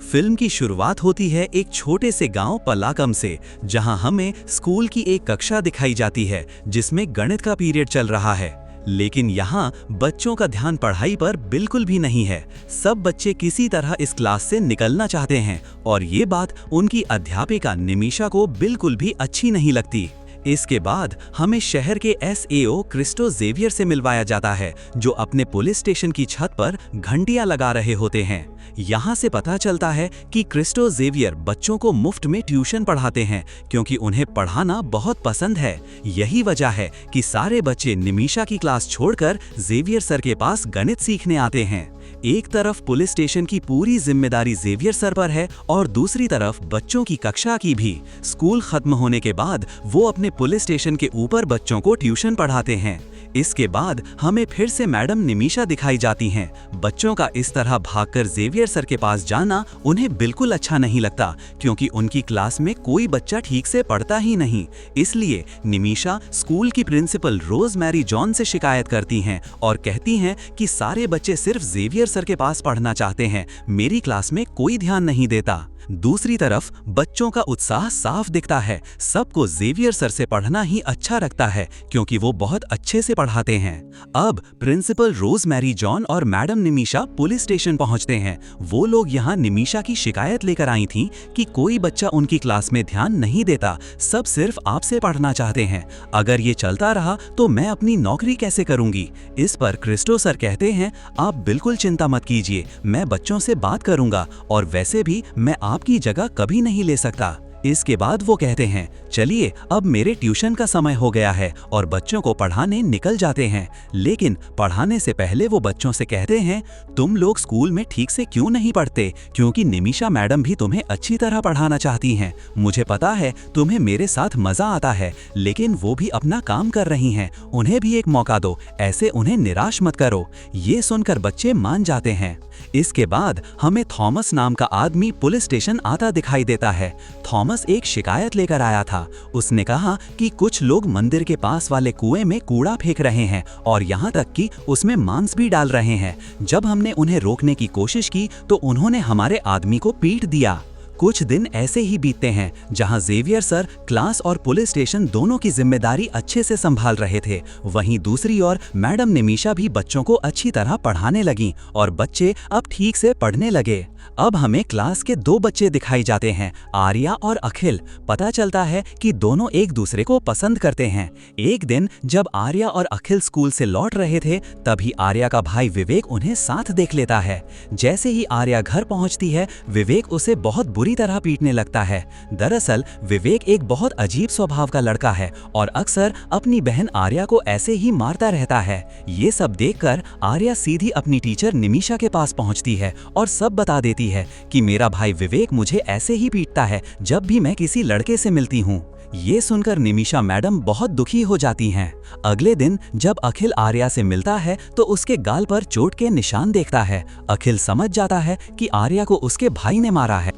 Film की शुरुआत होती है एक छोटे से गांव पलाकम से, जहां हमें स्कूल की एक कक्षा दिखाई जाती है जिसमें गणित का पीरियड चल रहा है। लेकिन यहाँ बच्चों का ध्यान पढ़ाई पर बिल्कुल भी नहीं है। सब बच्चे किसी तरह इस क्लास से निकलना चाहते हैं और ये बात उनकी अध्यापिका निमिषा को बिल्कुल भी अच्छी नहीं लगती। इसके बाद हमें शहर के एसएओ क्रिस्टो जेवियर से मिलवाया जाता है, जो अपने पुलिस स्टेशन की छत पर घंटियां लगा रहे होते हैं। यहाँ से पता चलता है कि क्रिस्टो जेवियर बच्चों को मुफ्त में ट्यूशन पढ़ाते हैं, क्योंकि उन्हें पढ़ाना बहुत पसंद है। यही वजह है कि सारे बच्चे निमिषा की क्लास छोड़कर जेवियर सर के पास गणित सीखने आते हैं। एक तरफ पुलिस स्टेशन की पूरी जिम्मेदारी जेवियर सर पर है और दूसरी तरफ बच्चों की कक्षा की भी। स्कूल खत्म होने के बाद वो अपने पुलिस स्टेशन के ऊपर बच्चों को ट्यूशन पढ़ाते हैं। इसके बाद हमें फिर से मैडम निमिषा दिखाई जाती हैं। बच्चों का इस तरह भागकर जेवियर सर के पास जाना उन्हें बिल्कुल अच्छा नहीं लगता, क्योंकि उनकी क्लास में कोई बच्चा ठीक से पढ़ता ही नहीं। इसलिए निमिषा स्कूल की प्रिंसिपल रोजमेरी जॉन से शिकायत करती हैं और कहती हैं कि सारे बच्चे सिर्फ जेवियर सर के पास पढ़ना चाहते हैं, मेरी क्लास में कोई ध्यान नहीं देता। दूसरी तरफ बच्चों का उत्साह साफ दिखता है। सबको जेवियर सर से पढ़ना ही अच्छा लगता है, क्योंकि वो बहुत अच्छे से पढ़ाते हैं। अब प्रिंसिपल रोजमेरी जॉन और मैडम निमिषा पुलिस स्टेशन पहुंचते हैं। वो लोग यहाँ निमिषा की शिकायत लेकर आई थीं कि कोई बच्चा उनकी क्लास में ध्यान नहीं देता, सब सिर्फ आपसे पढ़ना चाहते हैं। अगर ये चलता रहा तो मैं अपनी नौकरी कैसे करूंगी। इस पर क्रिस्टो सर कहते हैं, आप बिल्कुल चिंता मत कीजिए, मैं बच्चों से बात करूंगा और वैसे भी मैं आपकी जगह कभी नहीं ले सकता। इसके बाद वो कहते हैं, चलिए अब मेरे ट्यूशन का समय हो गया है, और बच्चों को पढ़ाने निकल जाते हैं। लेकिन पढ़ाने से पहले वो बच्चों से कहते हैं, तुम लोग स्कूल में ठीक से क्यों नहीं पढ़ते, क्योंकि निमिषा मैडम भी तुम्हें अच्छी तरह पढ़ाना चाहती हैं। मुझे पता है तुम्हें मेरे साथ मजा आता है, लेकिन वो भी अपना काम कर रही हैं, उन्हें भी एक मौका दो, ऐसे उन्हें निराश मत करो। ये सुनकर बच्चे मान जाते हैं। इसके बाद हमें थॉमस नाम का आदमी पुलिस स्टेशन आता दिखाई देता है। थॉमस एक शिकायत लेकर आया था। उसने कहा कि कुछ लोग मंदिर के पास वाले कुएं में कूड़ा फेंक रहे हैं और यहाँ तक कि उसमें मांस भी डाल रहे हैं। जब हमने उन्हें रोकने की कोशिश की तो उन्होंने हमारे आदमी को पीट दिया। कुछ दिन ऐसे ही बीतते हैं जहां जेवियर सर क्लास और पुलिस स्टेशन दोनों की जिम्मेदारी अच्छे से संभाल रहे थे। वहीं दूसरी ओर मैडम निमिषा भी बच्चों को अच्छी तरह पढ़ाने लगीं और बच्चे अब ठीक से पढ़ने लगे। अब हमें क्लास के दो बच्चे दिखाई जाते हैं, आर्या और अखिल। पता चलता है कि दोनों एक दूसरे को पसंद करते हैं। एक दिन जब आर्या और अखिल स्कूल से लौट रहे थे, तभी आर्या का भाई विवेक उन्हें साथ देख लेता है। जैसे ही आर्या घर पहुंचती है, विवेक उसे बहुत बुरी तरह पीटने लगता है। दरअसल विवेक एक बहुत अजीब स्वभाव का लड़का है और अक्सर अपनी बहन आर्या को ऐसे ही मारता रहता है। ये सब देखकर आर्या सीधी अपनी टीचर निमिषा के पास पहुंचती है और सब बता देती है कि मेरा भाई विवेक मुझे ऐसे ही पीटता है जब भी मैं किसी लड़के से मिलती हूँ। ये सुनकर निमिषा मैडम बहुत दुखी हो जाती हैं। अगले दिन जब अखिल आर्या से मिलता है तो उसके गाल पर चोट के निशान देखता है। अखिल समझ जाता है कि आर्या को उसके भाई ने मारा है।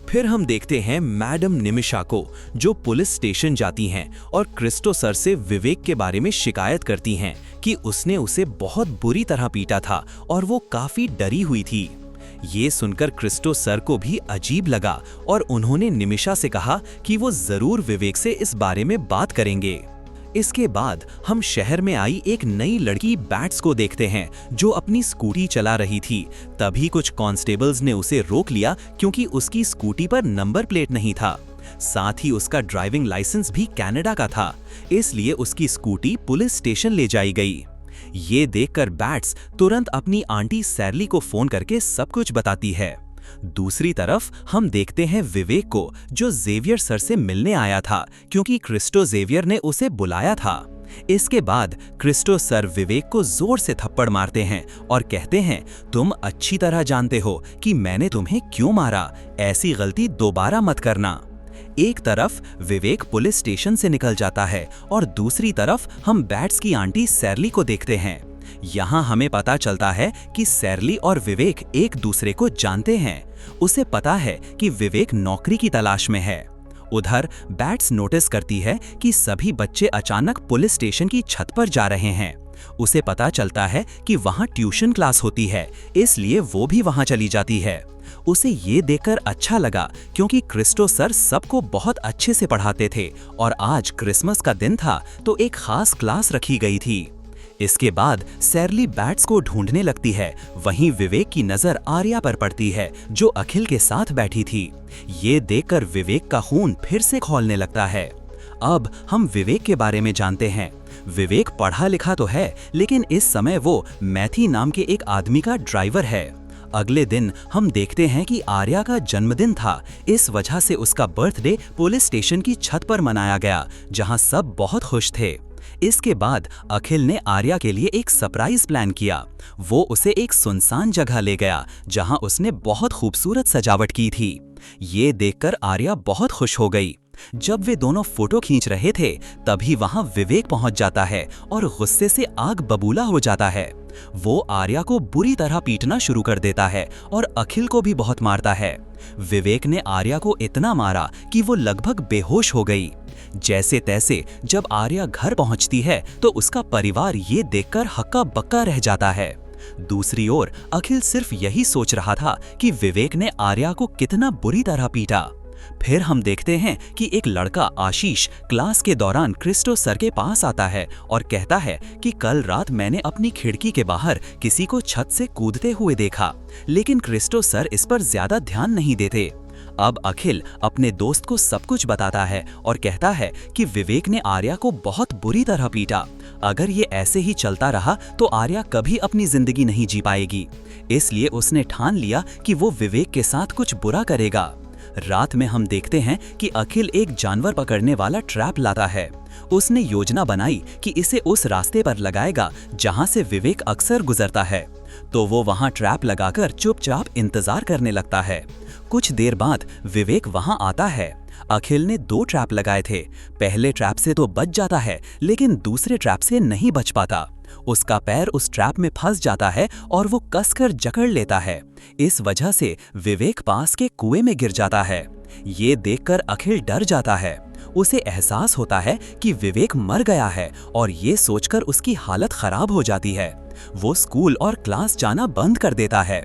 फिर हम देखते हैं मैडम निमिषा को, जो पुलिस स्टेशन जाती हैं और क्रिस्टो सर से विवेक के बारे में शिकायत करती हैं कि उसने उसे बहुत बुरी तरह पीटा था और वो काफी डरी हुई थी। ये सुनकर क्रिस्टो सर को भी अजीब लगा और उन्होंने निमिषा से कहा कि वो जरूर विवेक से इस बारे में बात करेंगे। इसके बाद हम शहर में आई एक नई लड़की बैट्स को देखते हैं, जो अपनी स्कूटी चला रही थी। तभी कुछ कांस्टेबल्स ने उसे रोक लिया, क्योंकि उसकी स्कूटी पर नंबर प्लेट नहीं था। साथ ही उसका ड्राइविंग लाइसेंस भी कनाडा का था, इसलिए उसकी स्कूटी पुलिस स्टेशन ले जाई गई। ये देखकर बैट्स तुरंत अपनी आंटी सैरली को फोन करके सब कुछ बताती है। दूसरी तरफ हम देखते हैं विवेक को, जो जेवियर सर से मिलने आया था, क्योंकि क्रिस्टो जेवियर ने उसे बुलाया था। इसके बाद क्रिस्टो सर विवेक को जोर से थप्पड़ मारते हैं और कहते हैं, तुम अच्छी तरह जानते हो कि मैंने तुम्हें क्यों मारा, ऐसी गलती दोबारा मत करना। एक तरफ विवेक पुलिस स्टेशन से निकल जाता है और दूसरी तरफ हम बैट्स की आंटी सैरली को देखते हैं। यहाँ हमें पता चलता है कि सैरली और विवेक एक दूसरे को जानते हैं। उसे पता है कि विवेक नौकरी की तलाश में है। उधर बैट्स नोटिस करती है कि सभी बच्चे अचानक पुलिस स्टेशन की छत पर जा रहे हैं। उसे पता चलता है कि वहां ट्यूशन क्लास होती है, इसलिए वो भी वहां चली जाती है। उसे ये देखकर अच्छा लगा क्योंकि क्रिस्टो सर सबको बहुत अच्छे से पढ़ाते थे और आज क्रिसमस का दिन था तो एक खास क्लास रखी गई थी। इसके बाद सैरली बैट्स को ढूंढने लगती है। वहीं विवेक की नजर आर्या पर पड़ती है जो अखिल के साथ बैठी थी। ये देखकर विवेक का खून फिर से खौलने लगता है। अब हम विवेक के बारे में जानते हैं। विवेक पढ़ा लिखा तो है लेकिन इस समय वो मैथी नाम के एक आदमी का ड्राइवर है। अगले दिन हम देखते हैं कि आर्या का जन्मदिन था। इस वजह से उसका बर्थडे पुलिस स्टेशन की छत पर मनाया गया जहां सब बहुत खुश थे। इसके बाद अखिल ने आर्या के लिए एक सरप्राइज प्लान किया। वो उसे एक सुनसान जगह ले गया जहां उसने बहुत खूबसूरत सजावट की थी। ये देखकर आर्या बहुत खुश हो गई। जब वे दोनों फोटो खींच रहे थे तभी वहां विवेक पहुंच जाता है और गुस्से से आग बबूला हो जाता है। वो आर्या को बुरी तरह पीटना शुरू कर देता है और अखिल को भी बहुत मारता है। विवेक ने आर्या को इतना मारा कि वो लगभग बेहोश हो गई। जैसे तैसे जब आर्या घर पहुंचती है तो उसका परिवार ये देखकर हक्का बक्का रह जाता है। दूसरी ओर अखिल सिर्फ यही सोच रहा था कि विवेक ने आर्या को कितना बुरी तरह पीटा। फिर हम देखते हैं कि एक लड़का आशीष क्लास के दौरान क्रिस्टो सर के पास आता है और कहता है कि कल रात मैंने अपनी खिड़की के बाहर किसी को छत से कूदते हुए देखा, लेकिन क्रिस्टो सर इस पर ज्यादा ध्यान नहीं देते। अब अखिल अपने दोस्त को सब कुछ बताता है और कहता है कि विवेक ने आर्या को बहुत बुरी तरह पीटा। अगर ये ऐसे ही चलता रहा तो आर्या कभी अपनी जिंदगी नहीं जी पाएगी। इसलिए उसने ठान लिया कि वो विवेक के साथ कुछ बुरा करेगा। रात में हम देखते हैं कि अखिल एक जानवर पकड़ने वाला ट्रैप लाता है। उसने योजना बनाई कि इसे उस रास्ते पर लगाएगा जहां से विवेक अक्सर गुजरता है। तो वो वहां ट्रैप लगाकर चुपचाप इंतजार करने लगता है। कुछ देर बाद विवेक वहां आता है। अखिल ने 2 ट्रैप लगाए थे। पहले ट्रैप से तो बच जाता है लेकिन दूसरे ट्रैप से नहीं बच पाता। उसका पैर उस ट्रैप में फंस जाता है और वो कसकर जकड़ लेता है। इस वजह से विवेक पास के कुएं में गिर जाता है। ये देखकर अखिल डर जाता है। उसे एहसास होता है कि विवेक मर गया है और ये सोचकर उसकी हालत खराब हो जाती है। वो स्कूल और क्लास जाना बंद कर देता है।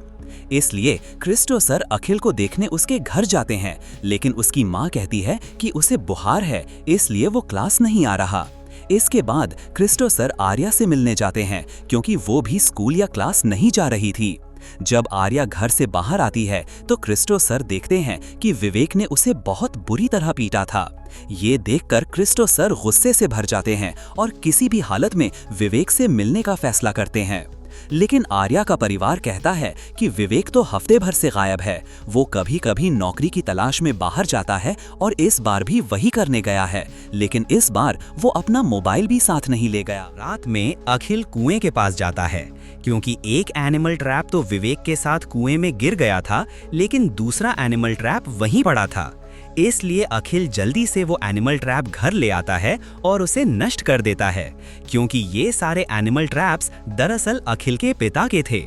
इसलिए क्रिस्टो सर अखिल को देखने उसके घर जाते हैं, लेकिन उसकी माँ कहती है कि उसे बुखार है इसलिए वो क्लास नहीं आ रहा। इसके बाद क्रिस्टो सर आर्या से मिलने जाते हैं क्योंकि वो भी स्कूल या क्लास नहीं जा रही थी। जब आर्या घर से बाहर आती है तो क्रिस्टो सर देखते हैं कि विवेक ने उसे बहुत बुरी तरह पीटा था। ये देखकर क्रिस्टो सर गुस्से से भर जाते हैं और किसी भी हालत में विवेक से मिलने का फैसला करते हैं। लेकिन आर्या का परिवार कहता है कि विवेक तो हफ्ते भर से गायब है। वो कभी कभी नौकरी की तलाश में बाहर जाता है और इस बार भी वही करने गया है, लेकिन इस बार वो अपना मोबाइल भी साथ नहीं ले गया। रात में अखिल कुएं के पास जाता है क्योंकि एक एनिमल ट्रैप तो विवेक के साथ कुएं में गिर गया था लेकिन दूसरा एनिमल ट्रैप वहीं पड़ा था। इसलिए अखिल जल्दी से वो एनिमल ट्रैप घर ले आता है और उसे नष्ट कर देता है क्योंकि ये सारे एनिमल ट्रैप्स दरअसल अखिल के पिता के थे।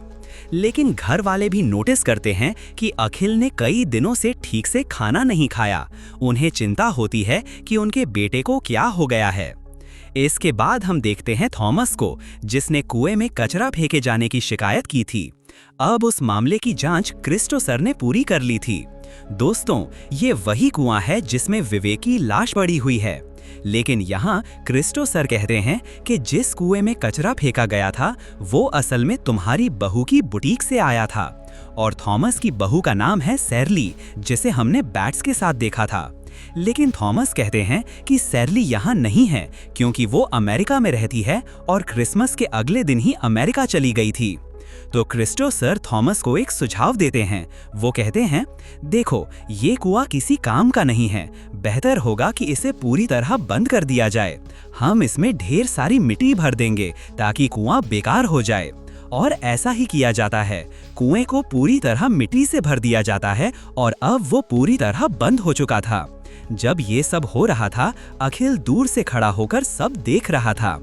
लेकिन घर वाले भी नोटिस करते हैं कि अखिल ने कई दिनों से ठीक से खाना नहीं खाया। उन्हें चिंता होती है कि उनके बेटे को क्या हो गया है। इसके बाद हम देखते हैं थॉमस को, जिसने कुएं में कचरा फेंके जाने की शिकायत की थी। अब उस मामले की जांच क्रिस्टो सर ने पूरी कर ली थी। दोस्तों, ये वही कुआं है जिसमें विवेक की लाश पड़ी हुई है। लेकिन यहाँ क्रिस्टो सर कहते हैं कि जिस कुएं में कचरा फेंका गया था वो असल में तुम्हारी बहू की बुटीक से आया था और थॉमस की बहू का नाम है सैरली, जिसे हमने बैट्स के साथ देखा था। लेकिन थॉमस कहते हैं कि सैरली यहाँ नहीं है क्योंकि वो अमेरिका में रहती है और क्रिसमस के अगले दिन ही अमेरिका चली गई थी। तो क्रिस्टो सर थॉमस को एक सुझाव देते हैं। वो कहते हैं, देखो ये कुआं किसी काम का नहीं है, बेहतर होगा कि इसे पूरी तरह बंद कर दिया जाए। हम इसमें ढेर सारी मिट्टी भर देंगे ताकि कुआं बेकार हो जाए। और ऐसा ही किया जाता है। कुएं को पूरी तरह मिट्टी से भर दिया जाता है और अब वो पूरी तरह बंद हो चुका था। जब ये सब हो रहा था, अखिल दूर से खड़ा होकर सब देख रहा था।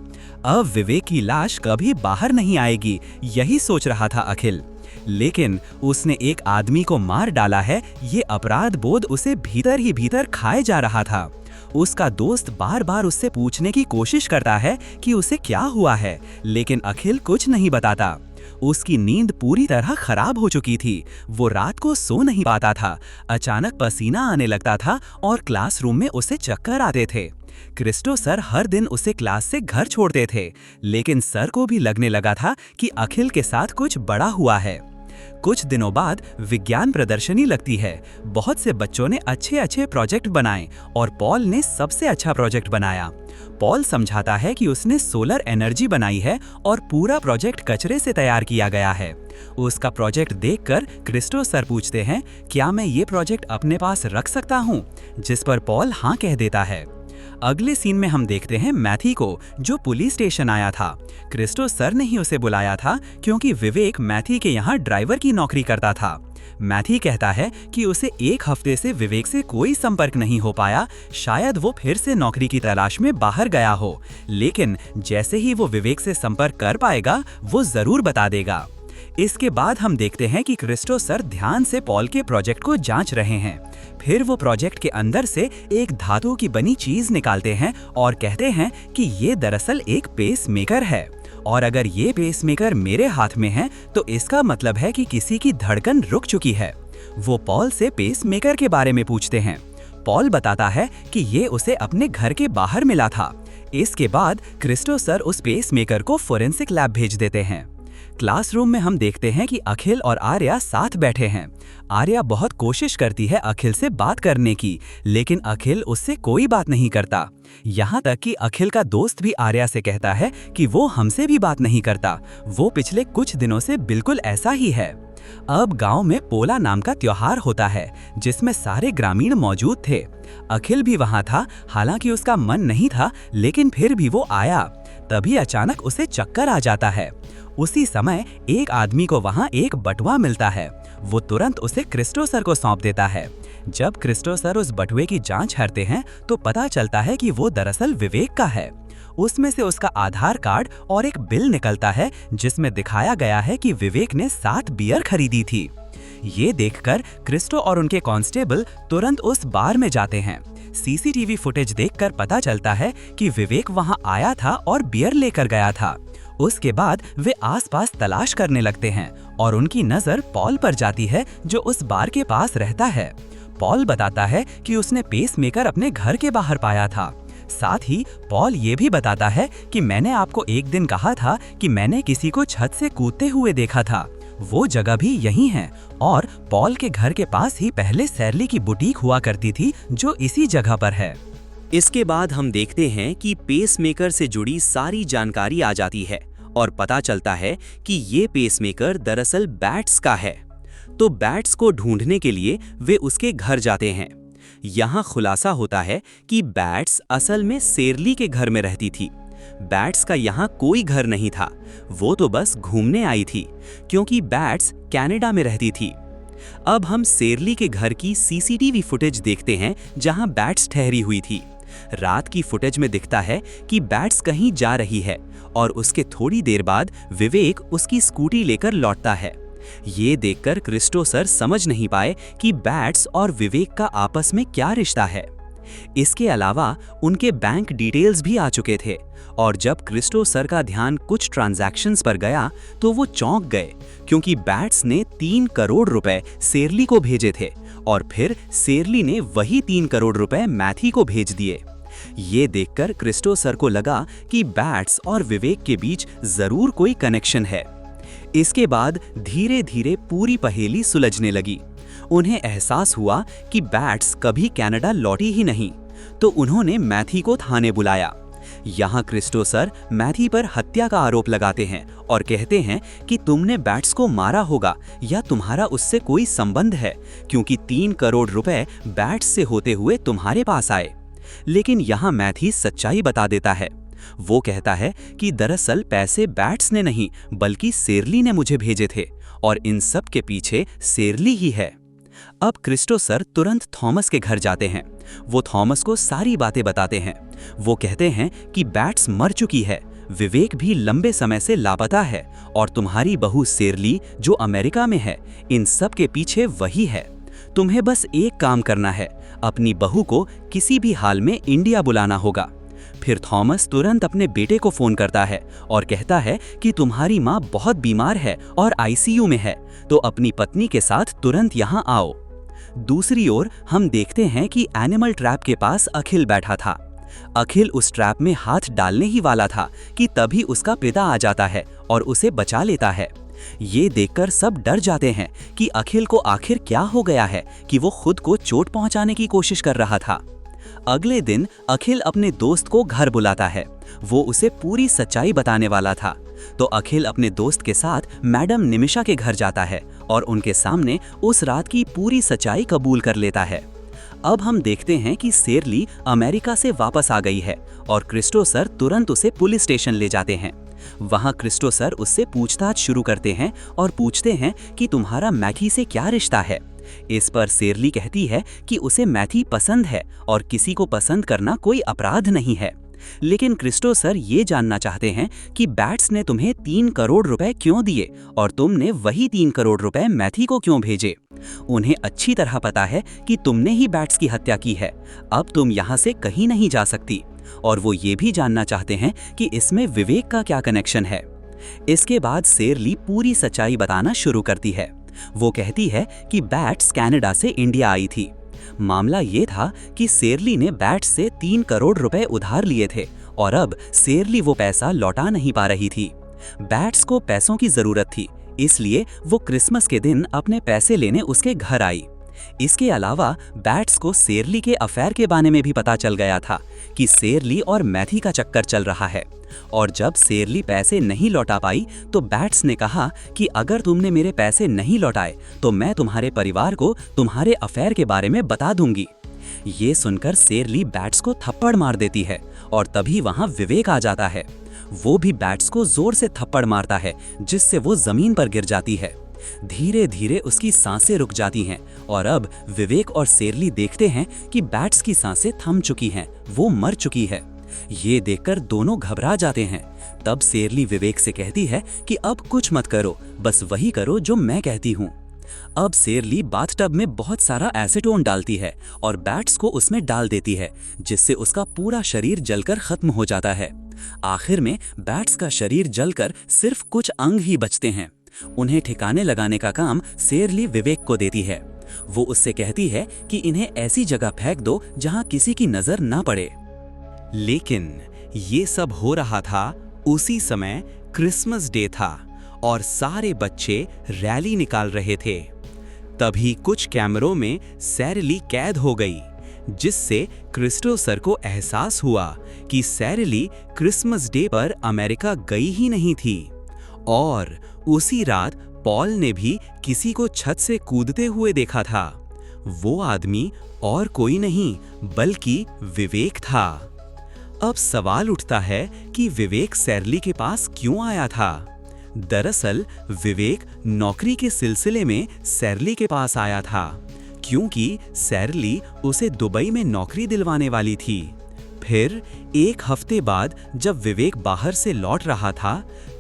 अब विवेक की लाश कभी बाहर नहीं आएगी, यही सोच रहा था अखिल। लेकिन उसने एक आदमी को मार डाला है, ये अपराध बोध उसे भीतर ही भीतर खाए जा रहा था। उसका दोस्त बार बार उससे पूछने की कोशिश करता है कि उसे क्या हुआ है, लेकिन अखिल कुछ नहीं बताता। उसकी नींद पूरी तरह खराब हो चुकी थी। वो रात को सो नहीं पाता था, अचानक पसीना आने लगता था और क्लासरूम में उसे चक्कर आते थे। क्रिस्टो सर हर दिन उसे क्लास से घर छोड़ते थे, लेकिन सर को भी लगने लगा था कि अखिल के साथ कुछ बड़ा हुआ है। कुछ दिनों बाद विज्ञान प्रदर्शनी लगती है। बहुत से बच्चों ने अच्छे प्रोजेक्ट बनाए और पॉल ने सबसे अच्छा प्रोजेक्ट बनाया। पॉल समझाता है कि उसने सोलर एनर्जी बनाई है और पूरा प्रोजेक्ट कचरे से तैयार किया गया है। उसका प्रोजेक्ट देखकर क्रिस्टो सर पूछते हैं, क्या मैं ये प्रोजेक्ट अपने पास रख सकता हूँ? जिस पर पॉल हाँ कह देता है। अगले सीन में हम देखते हैं मैथी को, जो पुलिस स्टेशन आया था। क्रिस्टो सर ने ही उसे बुलाया था क्योंकि विवेक मैथी के यहाँ ड्राइवर की नौकरी करता था। मैथी कहता है कि उसे 1 हफ्ते से विवेक से कोई संपर्क नहीं हो पाया, शायद वो फिर से नौकरी की तलाश में बाहर गया हो, लेकिन जैसे ही वो विवेक से संपर्क कर पाएगा वो जरूर बता देगा। इसके बाद हम देखते हैं कि क्रिस्टो सर ध्यान से पॉल के प्रोजेक्ट को जांच रहे हैं। फिर वो प्रोजेक्ट के अंदर से एक धातु की बनी चीज निकालते हैं और कहते हैं कि ये दरअसल एक पेसमेकर है, और अगर ये पेसमेकर मेरे हाथ में है तो इसका मतलब है कि किसी की धड़कन रुक चुकी है। वो पॉल से पेसमेकर के बारे में पूछते हैं। पॉल बताता है कि ये उसे अपने घर के बाहर मिला था। इसके बाद क्रिस्टो सर उस पेसमेकर को फोरेंसिक लैब भेज देते हैं। क्लासरूम में हम देखते हैं कि अखिल और आर्या साथ बैठे हैं। आर्या बहुत कोशिश करती है अखिल से बात करने की, लेकिन अखिल उससे कोई बात नहीं करता। यहाँ तक कि अखिल का दोस्त भी आर्या से कहता है कि वो हमसे भी बात नहीं करता। वो पिछले कुछ दिनों से बिल्कुल ऐसा ही है। अब गांव में पोला नाम का त्योहार होता है, जिसमें सारे ग्रामीण मौजूद थे। अखिल भी वहां था, हालांकि उसका मन नहीं था, लेकिन फिर भी वो आया। तभी अचानक उसे चक्कर आ जाता है। उसी समय एक आदमी को वहां एक बटुआ मिलता है। वो तुरंत उसे क्रिस्टो सर को सौंप देता है। जब क्रिस्टो सर उस बटुए की जांच करते हैं तो पता चलता है कि वो दरअसल विवेक का है। उसमें से उसका आधार कार्ड और एक बिल निकलता है, जिसमें दिखाया गया है कि विवेक ने 7 बियर खरीदी थी। ये देखकर क्रिस्टो और उनके कांस्टेबल तुरंत उस बार में जाते हैं। सीसीटीवी फुटेज देखकर पता चलता है कि विवेक वहां आया था और बियर लेकर गया था। उसके बाद वे आसपास तलाश करने लगते हैं और उनकी नजर पॉल पर जाती है, जो उस बार के पास रहता है। पॉल बताता है कि उसने पेसमेकर अपने घर के बाहर पाया था। साथ ही पॉल ये भी बताता है कि मैंने आपको एक दिन कहा था कि मैंने किसी को छत से कूदते हुए देखा था। वो जगह भी यही है, और पॉल के घर के पास ही पहले सैरली की बुटीक हुआ करती थी, जो इसी जगह पर है। इसके बाद हम देखते हैं कि पेसमेकर से जुड़ी सारी जानकारी आ जाती है और पता चलता है कि ये पेसमेकर दरअसल बैट्स का है। तो बैट्स को ढूंढने के लिए वे उसके घर जाते हैं। यहाँ खुलासा होता है कि बैट्स असल में सेरली के घर में रहती थी। बैट्स का यहाँ कोई घर नहीं था, वो तो बस घूमने आई थी, क्योंकि बैट्स कनाडा में रहती थी। अब हम सेरली के घर की सीसीटीवी फुटेज देखते हैं, जहां बैट्स ठहरी हुई थी। रात की फुटेज में दिखता है कि बैट्स कहीं जा रही है और उसके थोड़ी देर बाद विवेक उसकी स्कूटी लेकर लौटता है। ये देखकर क्रिस्टो सर समझ नहीं पाए कि बैट्स और विवेक का आपस में क्या रिश्ता है। इसके अलावा उनके बैंक डिटेल्स भी आ चुके थे, और जब क्रिस्टो सर का ध्यान कुछ ट्रांजैक्शंस पर गया तो वो चौंक गए, क्योंकि बैट्स ने 3 करोड़ रुपए सेरली को भेजे थे और फिर सेरली ने वही 3 करोड़ रुपए मैथी को भेज दिए। ये देखकर क्रिस्टो सर को लगा कि बैट्स और विवेक के बीच जरूर कोई कनेक्शन है। इसके बाद धीरे धीरे पूरी पहेली सुलझने लगी। उन्हें एहसास हुआ कि बैट्स कभी कनाडा लौटी ही नहीं, तो उन्होंने मैथी को थाने बुलाया। यहाँ क्रिस्टो सर मैथी पर हत्या का आरोप लगाते हैं और कहते हैं कि तुमने बैट्स को मारा होगा या तुम्हारा उससे कोई संबंध है, क्योंकि 3 करोड़ रुपए बैट्स से होते हुए तुम्हारे पास आए। लेकिन यहाँ मैथी सच्चाई बता देता है। वो कहता है कि दरअसल पैसे बैट्स ने नहीं बल्कि सेरली ने मुझे भेजे थे, और इन सब के पीछे सेरली ही है। अब क्रिस्टो सर तुरंत थॉमस के घर जाते हैं। वो थॉमस को सारी बातें बताते हैं। वो कहते हैं कि बैट्स मर चुकी है, विवेक भी लंबे समय से लापता है, और तुम्हारी बहू सेरली जो अमेरिका में है, इन सब के पीछे वही है। तुम्हें बस एक काम करना है, अपनी बहू को किसी भी हाल में इंडिया बुलाना होगा। फिर थॉमस तुरंत अपने बेटे को फोन करता है और कहता है कि तुम्हारी माँ बहुत बीमार है और आईसीयू में है, तो अपनी पत्नी के साथ तुरंत यहाँ आओ। दूसरी ओर हम देखते हैं कि एनिमल ट्रैप के पास अखिल बैठा था। अखिल उस ट्रैप में हाथ डालने ही वाला था कि तभी उसका पिता आ जाता है और उसे बचा लेता है। ये देखकर सब डर जाते हैं कि अखिल को आखिर क्या हो गया है कि वो खुद को चोट पहुंचाने की कोशिश कर रहा था। अगले दिन अखिल अपने दोस्त को घर बुलाता है। वो उसे पूरी सच्चाई बताने वाला था, तो अखिल अपने दोस्त के साथ मैडम निमिषा के घर जाता है और उनके सामने उस रात की पूरी सच्चाई कबूल कर लेता है। अब हम देखते हैं कि शेरली अमेरिका से वापस आ गई है और क्रिस्टोसर तुरंत उसे पुलिस स्टेशन ले जाते हैं। वहां क्रिस्टोसर उससे पूछताछ शुरू करते हैं और पूछते हैं कि तुम्हारा मैथी से क्या रिश्ता है। इस पर शेरली कहती है कि उसे मैथी पसंद है और किसी को पसंद करना कोई अपराध नहीं है। लेकिन क्रिस्टोसर ये जानना चाहते हैं कि बैट्स ने तुम्हें 3 करोड़ रुपए क्यों दिए और तुमने वही 3 करोड़ रुपए मैथी को क्यों भेजे। उन्हें अच्छी तरह पता है कि तुमने ही बैट्स की हत्या की है, अब तुम यहाँ से कहीं नहीं जा सकती। और वो ये भी जानना चाहते हैं कि इसमें विवेक का क्या कनेक्शन है। इसके बाद शेरली पूरी सच्चाई बताना शुरू करती है। वो कहती है कि बैट्स कनाडा से इंडिया आई थी। मामला ये था कि शेरली ने बैट्स से 3 करोड़ रुपए उधार लिए थे और अब शेरली वो पैसा लौटा नहीं पा रही थी। बैट्स को पैसों की जरूरत थी, इसलिए वो क्रिसमस के दिन अपने पैसे लेने उसके घर आई। इसके अलावा बैट्स को शेरली के अफेयर के बारे में भी पता चल गया था कि शेरली और मैथी का चक्कर चल रहा है। और जब शेरली पैसे नहीं लौटा पाई तो बैट्स ने कहा कि अगर तुमने मेरे पैसे नहीं लौटाए तो मैं तुम्हारे परिवार को तुम्हारे अफेयर के बारे में बता दूंगी। ये सुनकर शेरली बैट्स को थप्पड़ मार देती है और तभी वहां विवेक आ जाता है। वो भी बैट्स को जोर से थप्पड़ मारता है जिससे वो जमीन पर गिर जाती है। धीरे धीरे उसकी सांसें रुक जाती हैं और अब विवेक और शेरली देखते हैं कि बैट्स की सांसें थम चुकी हैं, वो मर चुकी है। ये देखकर दोनों घबरा जाते हैं। तब शेरली विवेक से कहती है कि अब कुछ मत करो, बस वही करो जो मैं कहती हूँ। अब शेरली बाथटब में बहुत सारा एसीटोन डालती है और बैट्स को उसमें डाल देती है, जिससे उसका पूरा शरीर जलकर खत्म हो जाता है। आखिर में बैट्स का शरीर जलकर सिर्फ कुछ अंग ही बचते हैं। उन्हें ठिकाने लगाने का काम शेरली विवेक को देती है। वो उससे कहती है कि इन्हें ऐसी जगह फेंक दो जहां किसी की नजर ना पड़े। लेकिन ये सब हो रहा था उसी समय क्रिसमस डे था और सारे बच्चे रैली निकाल रहे थे। तभी कुछ कैमरों में शेरली कैद हो गई, जिससे क्रिस्टोसर को एहसास हुआ कि शेरली क्रिसमस डे पर अमेरिका गई ही नहीं थी। और उसी रात पॉल ने भी किसी को छत से कूदते हुए देखा था। वो आदमी और कोई नहीं बल्कि विवेक था। अब सवाल उठता है कि विवेक शेरली के पास क्यों आया था। दरअसल विवेक नौकरी के सिलसिले में शेरली के पास आया था, क्योंकि शेरली उसे दुबई में नौकरी दिलवाने वाली थी। फिर एक हफ्ते बाद जब विवेक बाहर से लौट रहा था,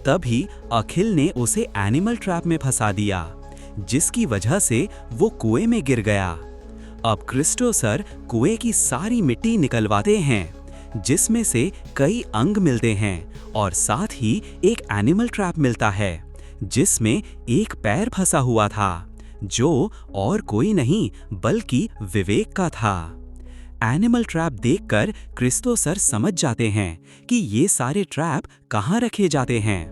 तभी अखिल ने उसे एनिमल ट्रैप में फंसा दिया, जिसकी वजह से वो कुएं में गिर गया। अब क्रिस्टोसर कुएं की सारी मिट्टी निकलवाते हैं, जिसमें से कई अंग मिलते हैं और साथ ही एक एनिमल ट्रैप मिलता है, जिसमें एक पैर फंसा हुआ था, जो और कोई नहीं बल्कि विवेक का था। एनिमल ट्रैप देखकर क्रिस्टोसर समझ जाते हैं कि ये सारे ट्रैप कहाँ रखे जाते हैं।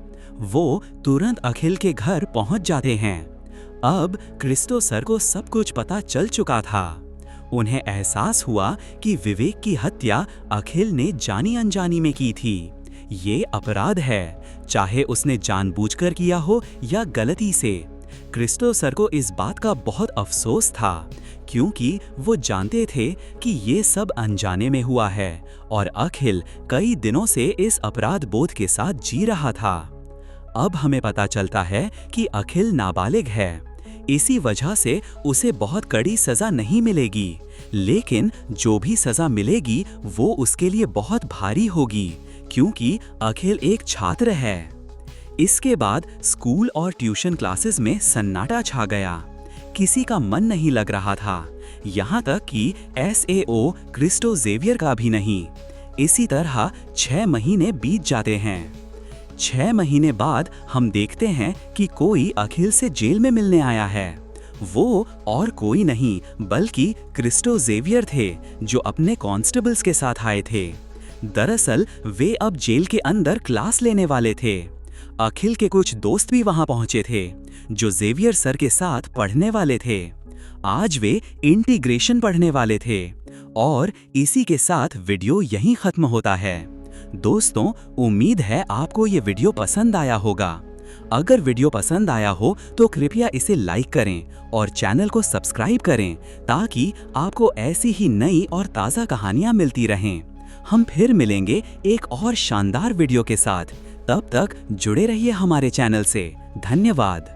वो तुरंत अखिल के घर पहुंच जाते हैं। अब क्रिस्टोसर को सब कुछ पता चल चुका था। उन्हें एहसास हुआ कि विवेक की हत्या अखिल ने जानी अनजानी में की थी। ये अपराध है, चाहे उसने जानबूझकर किया हो या गलती से। क्रिस्टोसर को इस बात का बहुत अफसोस था, क्योंकि वो जानते थे कि ये सब अनजाने में हुआ है और अखिल कई दिनों से इस अपराध बोध के साथ जी रहा था। अब हमें पता चलता है कि अखिल नाबालिग है, इसी वजह से उसे बहुत कड़ी सजा नहीं मिलेगी, लेकिन जो भी सजा मिलेगी वो उसके लिए बहुत भारी होगी, क्योंकि अखिल एक छात्र है। इसके बाद स्कूल और ट्यूशन क्लासेस में सन्नाटा छा गया। किसी का मन नहीं लग रहा था, यहाँ तक कि SAO क्रिस्टो जेवियर का भी नहीं। इसी तरह 6 महीने बीत जाते हैं। 6 महीने बाद हम देखते हैं कि कोई अखिल से जेल में मिलने आया है। वो और कोई नहीं बल्कि क्रिस्टो जेवियर थे, जो अपने कांस्टेबल्स के साथ आए थे। दरअसल वे अब जेल के अंदर क्लास लेने वाले थे। अखिल के कुछ दोस्त भी वहां पहुंचे थे, जो जेवियर सर के साथ पढ़ने वाले थे। आज वे इंटीग्रेशन पढ़ने वाले थे। और इसी के साथ वीडियो यहीं खत्म होता है। दोस्तों, उम्मीद है आपको ये वीडियो पसंद आया होगा। अगर वीडियो पसंद आया हो तो कृपया इसे लाइक करें और चैनल को सब्सक्राइब करें, ताकि आपको ऐसी ही नई और ताज़ा कहानियां मिलती रहें। हम फिर मिलेंगे एक और शानदार वीडियो के साथ। तब तक जुड़े रहिए हमारे चैनल से। धन्यवाद।